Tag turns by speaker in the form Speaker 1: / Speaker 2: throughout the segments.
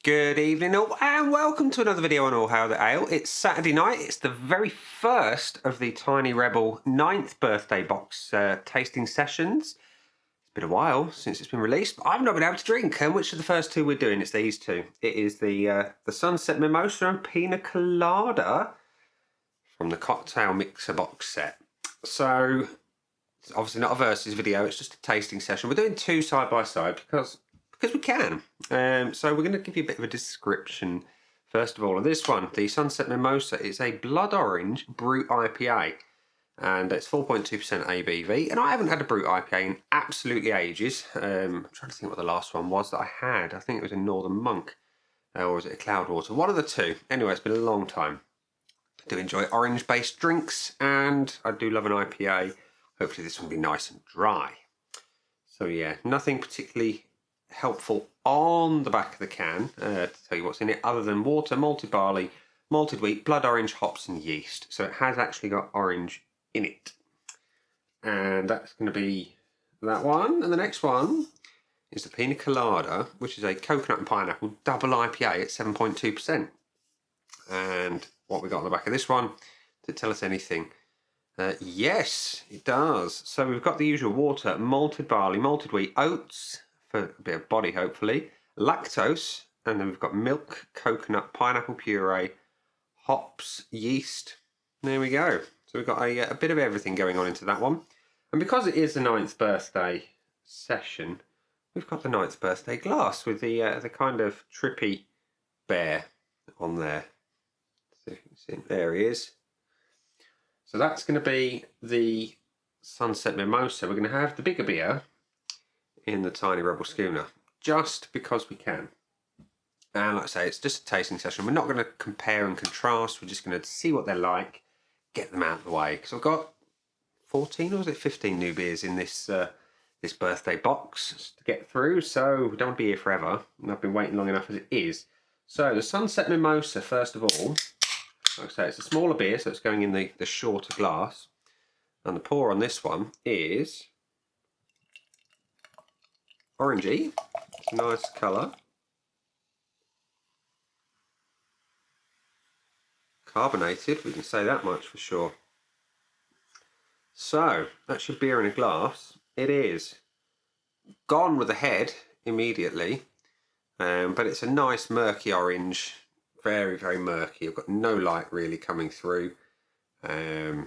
Speaker 1: Good evening all, and welcome to another video on All Hail the Ale. It's Saturday night. It's the very first of the Tiny Rebel 9th birthday box tasting sessions. It's been a while since it's been released, but I've not been able to drink. And which of the first two we're doing? It's these two. It is the Sunset Mimosa and Piña Colada from the Cocktail Mixer box set. So it's obviously not a versus video, it's just a tasting session. We're doing two side by side because we can. So we're going to give you a bit of a description first of all of this one. The Sunset Mimosa is a blood orange brut IPA and it's 4.2% ABV, and I haven't had a brut IPA in absolutely ages. I'm trying to think what the last one was that I had. I think it was a Northern Monk, or was it a Cloudwater? One of the two. Anyway, it's been a long time. I do enjoy orange based drinks and I do love an IPA. Hopefully this one will be nice and dry. So yeah, nothing particularly helpful on the back of the can to tell you what's in it other than water, malted barley, malted wheat, blood orange, hops and yeast. So it has actually got orange in it. And that's going to be that one. And the next one is the Piña Colada, which is a coconut and pineapple double IPA at 7.2%. And what we got on the back of this one, to tell us anything? Yes, it does. So we've got the usual water, malted barley, malted wheat, oats for a bit of body hopefully, lactose, and then we've got milk, coconut, pineapple puree, hops, yeast. There we go. So we've got a bit of everything going on into that one. And because it is the 9th birthday session, we've got the 9th birthday glass with the kind of trippy bear on there. So if you can see him, there he is. So that's going to be the Sunset Mimosa. We're going to have the bigger beer in the Tiny Rebel schooner, just because we can. And like I say, it's just a tasting session. We're not going to compare and contrast. We're just going to see what they're like, get them out of the way. Because I've got 14 or was it 15 new beers in this this birthday box to get through. So we don't want to be here forever. And I've been waiting long enough as it is. So the Sunset Mimosa, first of all, like I say, it's a smaller beer, so it's going in the shorter glass. And the pour on this one is orangey. It's a nice colour. Carbonated, we can say that much for sure. So, that's your beer in a glass. It is gone with the head immediately, but it's a nice murky orange. Very, very murky. I've got no light really coming through. As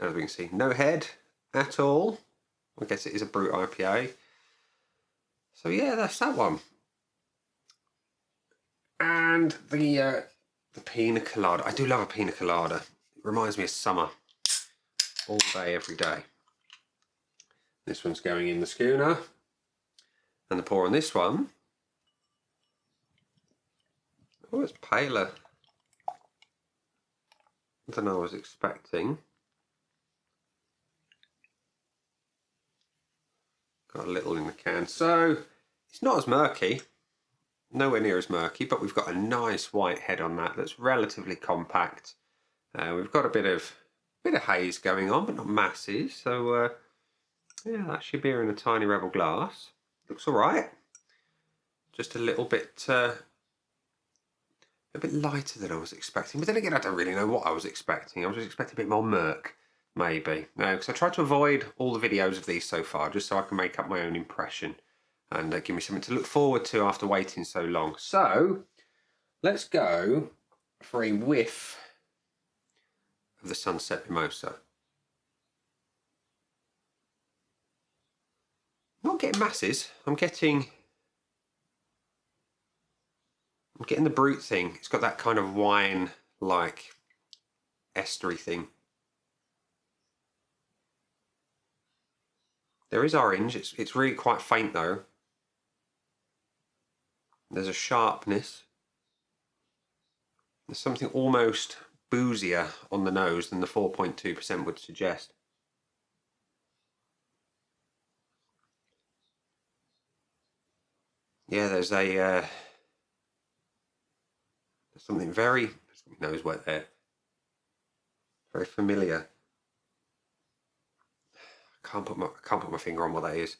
Speaker 1: we can see, no head at all. I guess it is a brut IPA. So yeah, that's that one. And the Piña Colada. I do love a Piña Colada. It reminds me of summer. All day, every day. This one's going in the schooner. And the pour on this one. Oh, it's paler than I was expecting. Got a little in the can. So, it's not as murky. Nowhere near as murky, but we've got a nice white head on that that's relatively compact. We've got a bit of haze going on, but not masses. So, yeah, that's your beer in a Tiny Rebel glass. Looks alright. Just a little bit lighter than I was expecting, but then again I don't really know what I was expecting. I was just expecting a bit more murk, maybe. Because I tried to avoid all the videos of these so far, just so I can make up my own impression and give me something to look forward to after waiting so long. So, let's go for a whiff of the Sunset Mimosa. I'm not getting masses, I'm getting the brut thing. It's got that kind of wine-like estery thing. There is orange. It's really quite faint though. There's a sharpness. There's something almost boozier on the nose than the 4.2% would suggest. Yeah, there's something very nose wet there. Very familiar. I can't put my finger on what that is.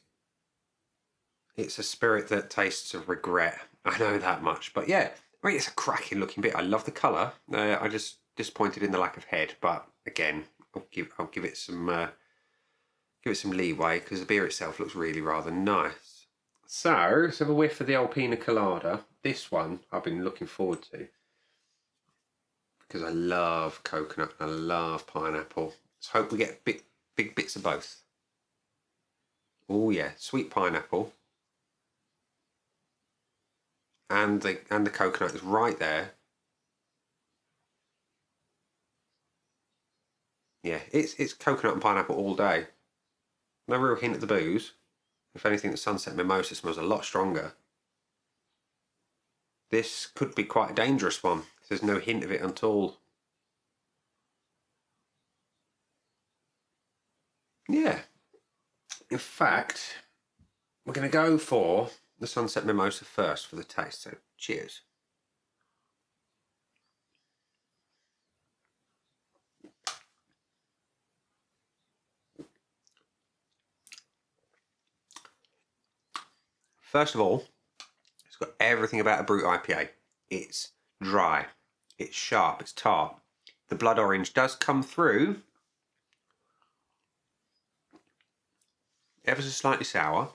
Speaker 1: It's a spirit that tastes of regret I know that much. But yeah, I mean, it's a cracking looking beer. I love the colour. I just disappointed in the lack of head. But again, I'll give it some leeway because the beer itself looks really rather nice. So let's have a whiff of the old Piña Colada. This one I've been looking forward to because I love coconut and I love pineapple. Let's hope we get big bits of both. Oh yeah, sweet pineapple. And the coconut is right there. Yeah, it's coconut and pineapple all day. No real hint of the booze. If anything, the Sunset Mimosa smells a lot stronger. This could be quite a dangerous one. There's no hint of it at all. Yeah. In fact, we're going to go for the Sunset Mimosa first for the taste. So, cheers. First of all, it's got everything about a Brut IPA. It's dry, it's sharp, it's tart. The blood orange does come through ever so slightly sour.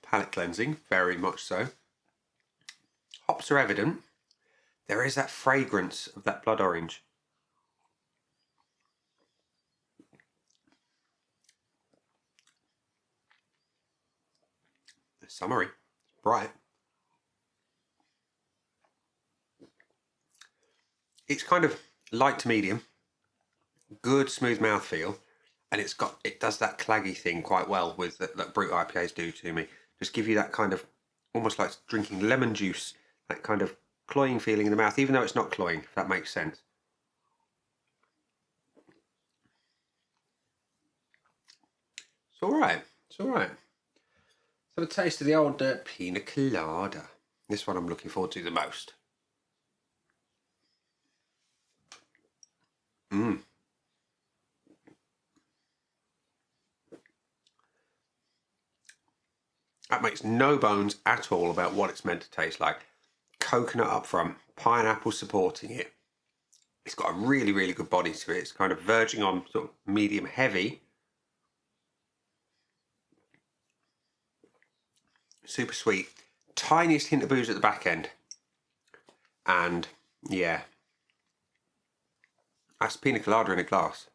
Speaker 1: Palate cleansing, very much so. Hops are evident. There is that fragrance of that blood orange. It's summery, it's bright. It's kind of light to medium, good smooth mouthfeel, and it does that claggy thing quite well with that Brut IPAs do to me. Just give you that kind of almost like drinking lemon juice, that kind of cloying feeling in the mouth, even though it's not cloying, if that makes sense. It's all right. It's all right. So the taste of the old Piña Colada. This one I'm looking forward to the most. That makes no bones at all about what it's meant to taste like. Coconut up front, pineapple supporting it. It's got a really, really good body to it. It's kind of verging on sort of medium heavy. Super sweet. Tiniest hint of booze at the back end. And yeah, that's Piña Colada in a glass.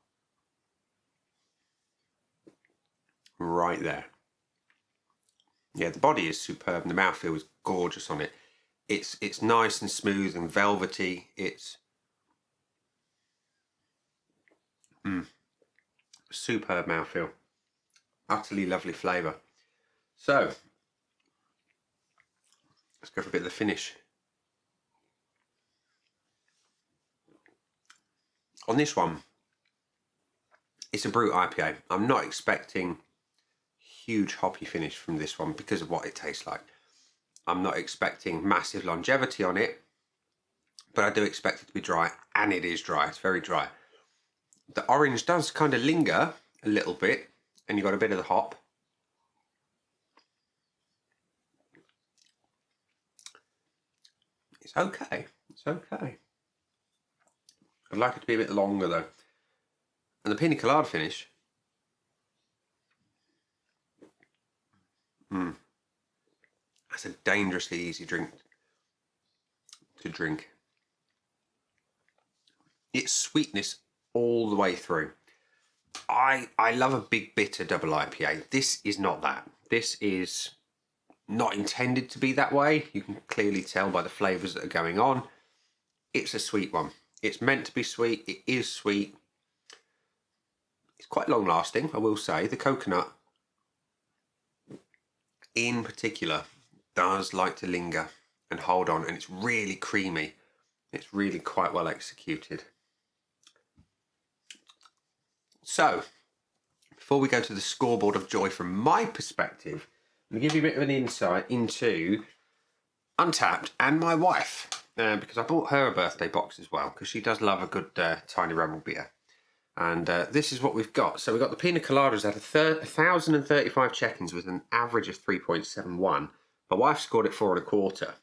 Speaker 1: Right there. Yeah, the body is superb and the mouthfeel is gorgeous on it. It's nice and smooth and velvety. It's superb mouthfeel. Utterly lovely flavour. So, let's go for a bit of the finish. On this one, it's a Brut IPA. I'm not expecting huge hoppy finish from this one because of what it tastes like. I'm not expecting massive longevity on it, but I do expect it to be dry, and it is dry. It's very dry. The orange does kind of linger a little bit, and you've got a bit of the hop. It's okay. It's okay. I'd like it to be a bit longer though. And the Piña Colada finish. That's a dangerously easy drink to drink. It's sweetness all the way through. I love a big bitter double IPA. This is not that. This is not intended to be that way. You can clearly tell by the flavours that are going on. It's a sweet one. It's meant to be sweet. It is sweet. It's quite long lasting, I will say. The coconut, in particular, does like to linger and hold on, and it's really creamy. It's really quite well executed. So, before we go to the scoreboard of joy from my perspective, I'm going to give you a bit of an insight into Untapped and my wife, because I bought her a birthday box as well, because she does love a good Tiny Rebel beer. And this is what we've got. So we've got the Piña Coladas at 1,035 check-ins with an average of 3.71. My wife scored it 4.25.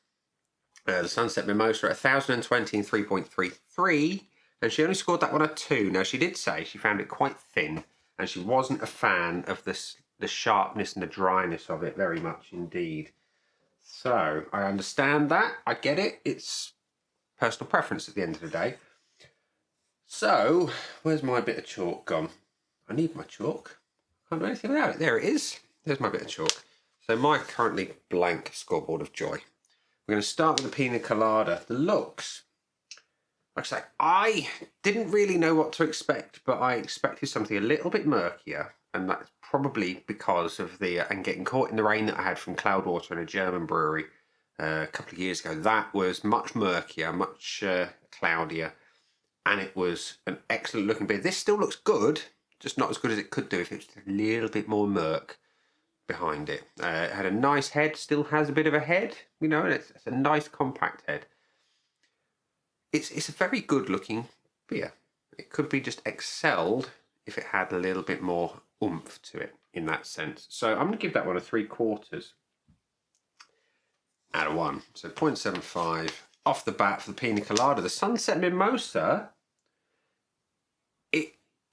Speaker 1: The Sunset Mimosa at 1,020 and 3.33. And she only scored that one a 2. Now, she did say she found it quite thin, and she wasn't a fan of the sharpness and the dryness of it very much indeed. So, I understand that. I get it. It's personal preference at the end of the day. So, where's my bit of chalk gone? I need my chalk. Can't do anything without it. There it is. There's my bit of chalk. So, my currently blank scoreboard of joy. We're going to start with the Piña Colada. The looks, like I say, I didn't really know what to expect, but I expected something a little bit murkier, and that's probably because of and getting caught in the rain that I had from Cloudwater in a German brewery a couple of years ago. That was much murkier, much cloudier, and it was an excellent looking beer. This still looks good, just not as good as it could do if it was a little bit more murk behind it. It had a nice head, still has a bit of a head, you know, and it's a nice compact head. It's a very good looking beer. It could be just excelled if it had a little bit more oomph to it in that sense. So I'm going to give that one a 3/4 out of 1. So 0.75 off the bat for the Piña Colada. The Sunset Mimosa,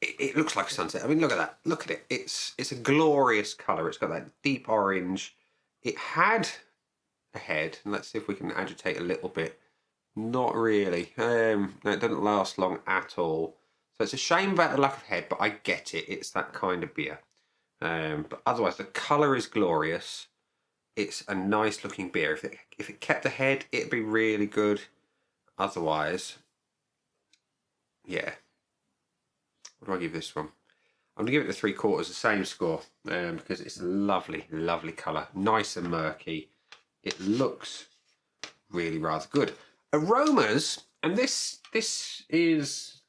Speaker 1: it looks like a sunset. I mean, look at that. Look at it. It's a glorious colour. It's got that deep orange. It had a head, and let's see if we can agitate a little bit. Not really. No, it doesn't last long at all. So it's a shame about the lack of head, but I get it. It's that kind of beer. But otherwise, the colour is glorious. It's a nice looking beer. If it kept the head, it'd be really good. Otherwise, yeah. What do I give this one? I'm going to give it the 3/4, the same score, because it's a lovely, lovely colour. Nice and murky. It looks really rather good. Aromas, and this is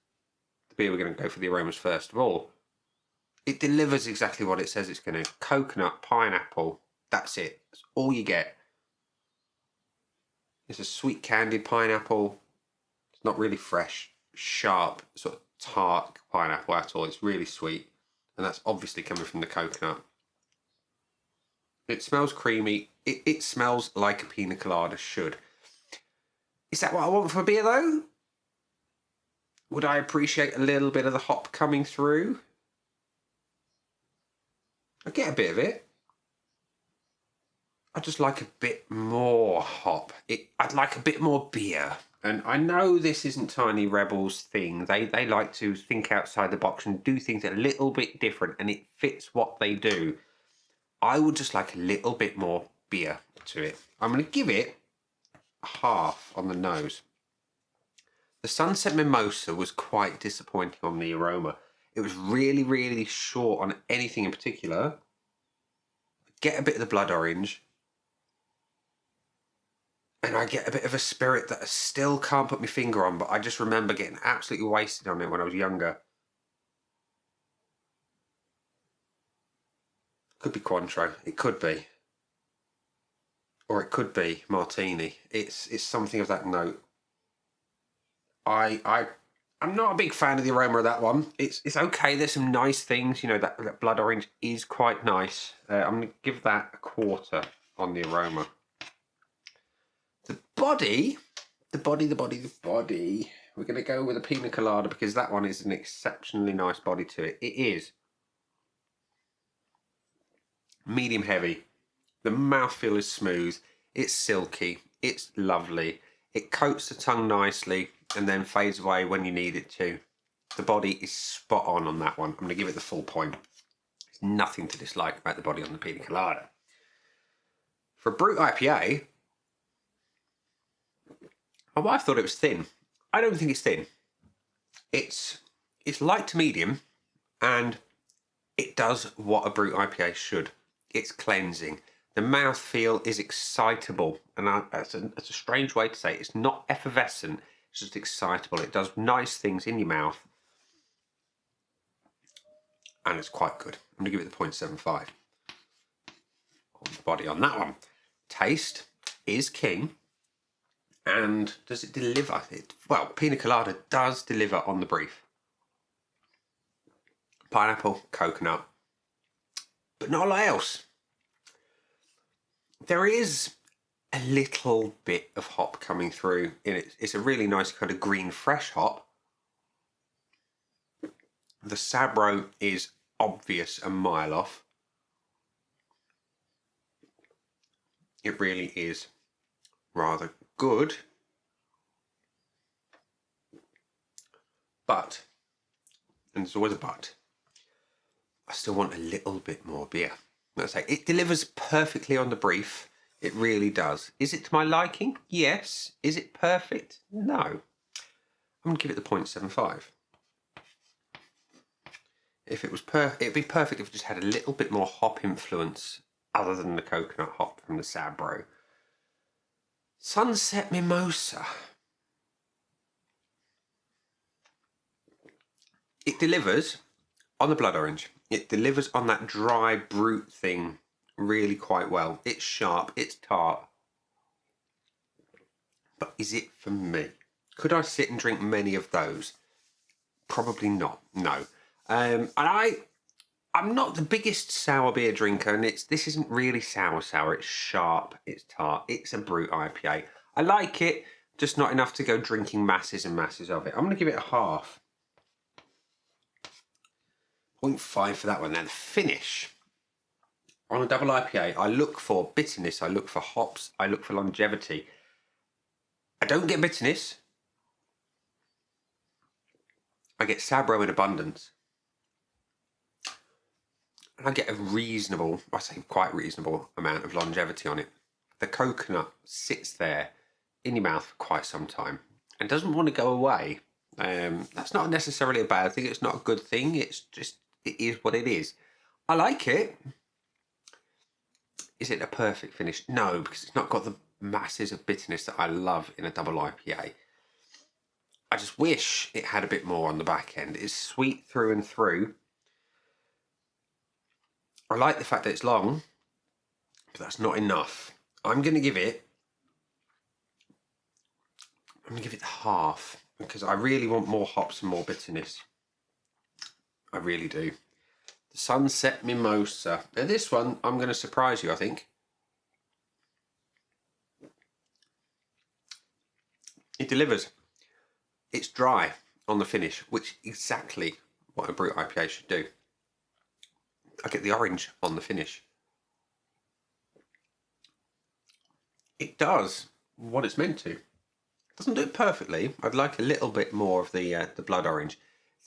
Speaker 1: the beer we're going to go for the aromas first of all. It delivers exactly what it says it's going to. Coconut, pineapple, that's it. That's all you get. It's a sweet candied pineapple. It's not really fresh, sharp, sort of tart pineapple at all. It's really sweet, and that's obviously coming from the coconut. It smells creamy. It smells like a Piña Colada should. Is that what I want for beer though? Would I appreciate a little bit of the hop coming through? I get a bit of it. I just like a bit more hop. I'd like a bit more beer. And I know this isn't Tiny Rebel's thing. They like to think outside the box and do things a little bit different, and it fits what they do. I would just like a little bit more beer to it. I'm going to give it a half on the nose. The Sunset Mimosa was quite disappointing on the aroma. It was really, really short on anything in particular. Get a bit of the blood orange. And I get a bit of a spirit that I still can't put my finger on, but I just remember getting absolutely wasted on it when I was younger. Could be Cointreau. It could be. Or it could be Martini. It's something of that note. I'm not a big fan of the aroma of that one. It's okay. There's some nice things. You know, that blood orange is quite nice. I'm going to give that a 1/4 on the aroma. The body. We're going to go with a Piña Colada because that one is an exceptionally nice body to it. It is medium heavy. The mouthfeel is smooth. It's silky. It's lovely. It coats the tongue nicely and then fades away when you need it to. The body is spot on that one. I'm going to give it the full point. There's nothing to dislike about the body on the Piña Colada. For a Brut IPA, my wife thought it was thin. I don't think it's thin. It's light to medium, and it does what a Brut IPA should. It's cleansing. The mouthfeel is excitable, and that's a strange way to say it. It's not effervescent, it's just excitable. It does nice things in your mouth, and it's quite good. I'm going to give it the 0.75 on the body on that one. Taste is king. And does it deliver? Well, Piña Colada does deliver on the brief. pineapple, coconut, but not a lot else. There is a little bit of hop coming through in it. It's a really nice kind of green fresh hop. The Sabro is obvious a mile off. It really is rather good. But, and there's always a but, I still want a little bit more beer. Let's say it delivers perfectly on the brief. It really does. Is it to my liking? Yes. Is it perfect? No. I'm going to give it the 0.75. If it was it'd be perfect if it just had a little bit more hop influence other than the coconut hop from the Sabro. Sunset Mimosa. It delivers on the blood orange. It delivers on that dry brute thing really quite well. It's sharp, it's tart. But is it for me? Could I sit and drink many of those? Probably not, no. And I'm not the biggest sour beer drinker, and this isn't really sour. It's sharp, it's tart, it's a brute IPA. I like it, just not enough to go drinking masses and masses of it. I'm going to give it a half. 0.5 for that one. Now the finish. On a double IPA, I look for bitterness, I look for hops, I look for longevity. I don't get bitterness. I get Sabro in abundance. And I get a reasonable, I say quite reasonable amount of longevity on it. The coconut sits there in your mouth for quite some time and doesn't want to go away. That's not necessarily a bad thing. It's not a good thing. It's just, it is what it is. I like it. Is it a perfect finish? No, because it's not got the masses of bitterness that I love in a double IPA. I just wish it had a bit more on the back end. It's sweet through and through. I like the fact that it's long, but that's not enough. I'm going to give it half, because I really want more hops and more bitterness. I really do. The Sunset Mimosa. Now this one, I'm going to surprise you, I think. It delivers. It's dry on the finish, which is exactly what a brute IPA should do. I get the orange on the finish. It does what it's meant to. It doesn't do it perfectly. I'd like a little bit more of the blood orange.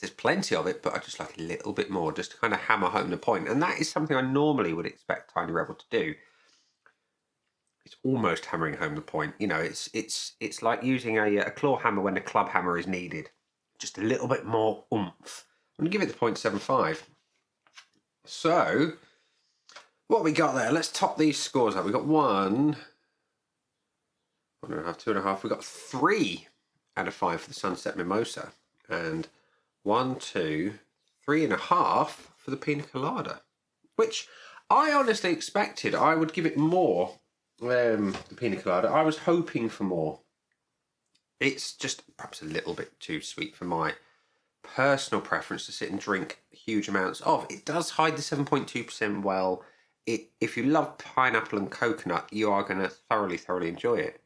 Speaker 1: There's plenty of it, but I just like a little bit more, just to kind of hammer home the point. And that is something I normally would expect Tiny Rebel to do. It's almost hammering home the point. You know, it's like using a claw hammer when a club hammer is needed. Just a little bit more oomph. I'm going to give it the 0.75. So, what we got there? Let's top these scores up. We got 1.5, 2.5. We got 3 out of 5 for the Sunset Mimosa, and 1, 2, 3.5 for the Piña Colada, which I honestly expected I would give it more. The Piña Colada, I was hoping for more. It's just perhaps a little bit too sweet for my personal preference to sit and drink huge amounts of. It does hide the 7.2% well. If you love pineapple and coconut, you are going to thoroughly enjoy it.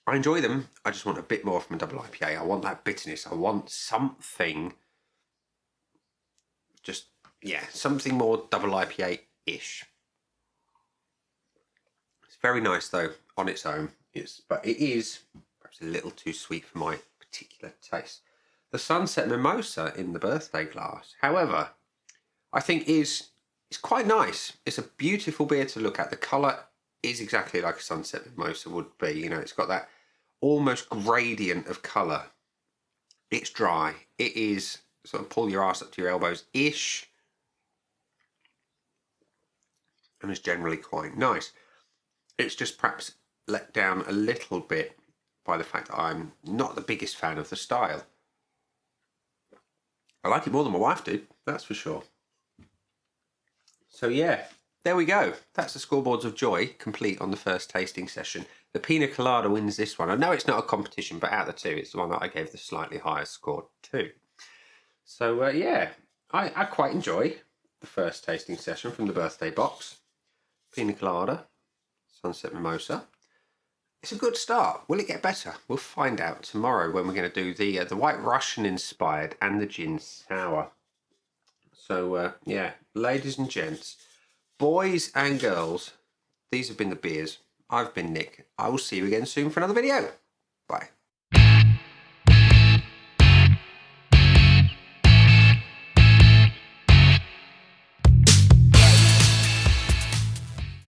Speaker 1: I enjoy them. I just want a bit more from a double IPA. I want that bitterness. I want something. Just, yeah, something more double IPA-ish. It's very nice though on its own. But it is perhaps a little too sweet for my particular taste. The Sunset Mimosa in the birthday glass, however, I think is quite nice. It's a beautiful beer to look at. The colour is exactly like a Sunset Mimosa would be. You know, it's got that almost gradient of colour. It's dry. It is sort of pull your ass up to your elbows-ish. And it's generally quite nice. It's just perhaps let down a little bit by the fact that I'm not the biggest fan of the style. I like it more than my wife did, that's for sure. So yeah, there we go. That's the scoreboards of joy complete on the first tasting session. The Piña Colada wins this one. I know it's not a competition, but out of the two, it's the one that I gave the slightly higher score to. So yeah, I quite enjoy the first tasting session from the birthday box. Piña Colada, Sunset Mimosa. It's a good start. Will it get better? We'll find out tomorrow when we're going to do the White Russian inspired and the gin sour. So yeah, ladies and gents, boys and girls, these have been the beers. I've been Nick. I will see you again soon for another video. Bye.